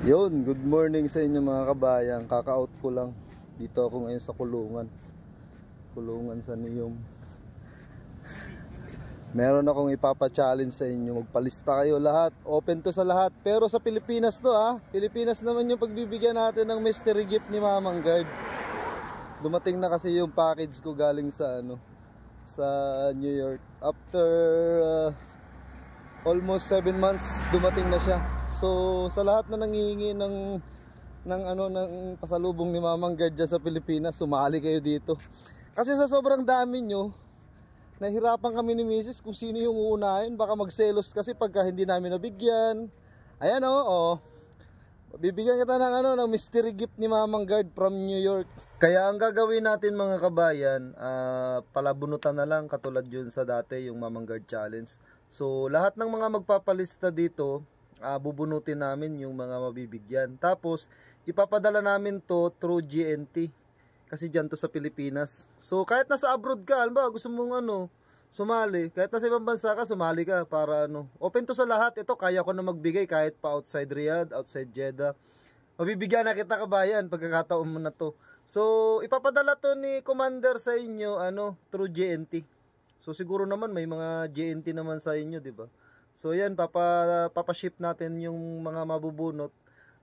Yun, good morning sa inyo mga kabayan. Kaka-out ko lang. Dito ako ngayon sa kulungan. Kulungan sa Niyom. Meron akong ipapa-challenge sa inyo. Magpalista kayo lahat. Open to sa lahat. Pero sa Pilipinas to ha. Pilipinas naman yung pagbibigyan natin ng mystery gift ni Mamang Guard. Dumating na kasi yung package ko galing sa sa New York. After almost 7 months dumating na siya. So sa lahat na nangihingi ng pasalubong ni Mamang Guard dyan sa Pilipinas, sumali kayo dito. Kasi sa sobrang dami nyo, nahirapan kami ni Mrs. kung sino yung uunahin. Baka magselos kasi pagka hindi namin nabigyan. Ayan bibigyan kita ng mystery gift ni Mamang Guard from New York. Kaya ang gagawin natin mga kabayan, palabunutan na lang katulad yun sa dati, yung Mamang Guard Challenge. So lahat ng mga magpapalista dito, bubunutin namin yung mga mabibigyan. Tapos ipapadala namin to through GNT. Kasi dyan to sa Pilipinas. So kahit nasa abroad ka, halimbawa gusto mong sumali, kahit nasa ibang bansa ka, sumali ka para open to sa lahat. Ito kaya ko na magbigay kahit pa outside Riyadh, outside Jeddah. Mabibigyan na kita kabayan pagkakataon mo na to. So ipapadala to ni Commander sa inyo through GNT. So siguro naman may mga GNT naman sa inyo, di ba? So yan, papaship natin yung mga mabubunot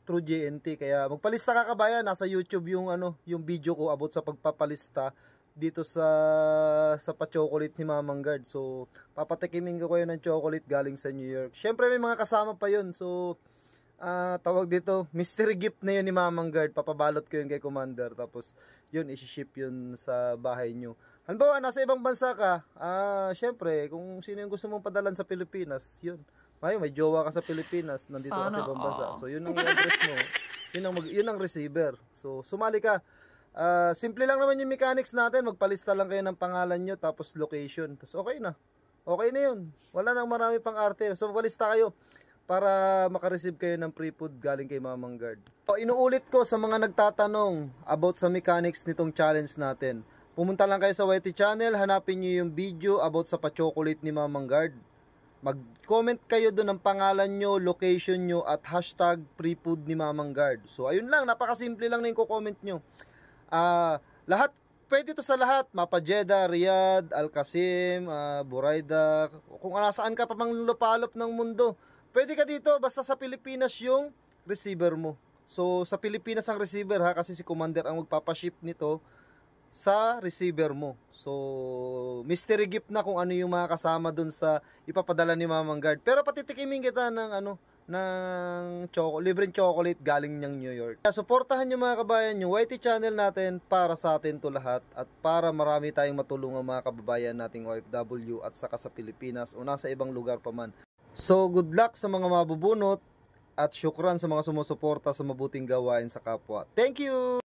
through GNT. Kaya magpalista ka kabayan, nasa YouTube yung yung video ko about sa pagpapalista dito sa pa-chocolate ni Mamang Guard. So papatikimin ko kayo ng chocolate galing sa New York. Syempre may mga kasama pa yun. So tawag dito, mystery gift na yun ni Mamang Guard. Papabalot ko yun kay Commander. Tapos yun, isi-ship yun sa bahay nyo. Halimbawa, nasa ibang bansa ka, syempre, kung sino yung gusto mong padalan sa Pilipinas, yun. May jowa ka sa Pilipinas, nandito ka sa ibang bansa. So yun ang i-address mo. Yun ang receiver. So sumali ka. Simple lang naman yung mechanics natin. Magpalista lang kayo ng pangalan nyo, tapos location. Tapos okay na. Okay na yun. Wala nang marami pang arte. So magpalista kayo para makareceive kayo ng free food galing kay Mamang Guard. So, inuulit ko sa mga nagtatanong about sa mechanics nitong challenge natin. Pumunta lang kayo sa YT channel, hanapin nyo yung video about sa pa-chocolate ni Mamang Guard. Mag-comment kayo doon ng pangalan nyo, location nyo, at hashtag free food ni Mamang Guard. So ayun lang, napakasimple lang na yung comment nyo. Lahat, pwede to sa lahat. Mapa Jeddah, Riyadh, Al Qasim, Buraida, kung nasaan ka pa mang lupalop ng mundo. Pwede ka dito, basta sa Pilipinas yung receiver mo. So sa Pilipinas ang receiver ha, kasi si Commander ang magpapaship nito sa receiver mo. So mystery gift na kung ano yung mga kasama dun sa ipapadala ni Mamang Guard. Pero patitikimin kita ng libreng chocolate galing niyang New York. Suportahan nyo mga kabayan yung YT channel natin para sa atin to lahat at para marami tayong matulungan mga kababayan nating OFW at saka sa Pilipinas o nasa ibang lugar pa man. So good luck sa mga mabubunot at syukran sa mga sumusuporta sa mabuting gawain sa kapwa. Thank you!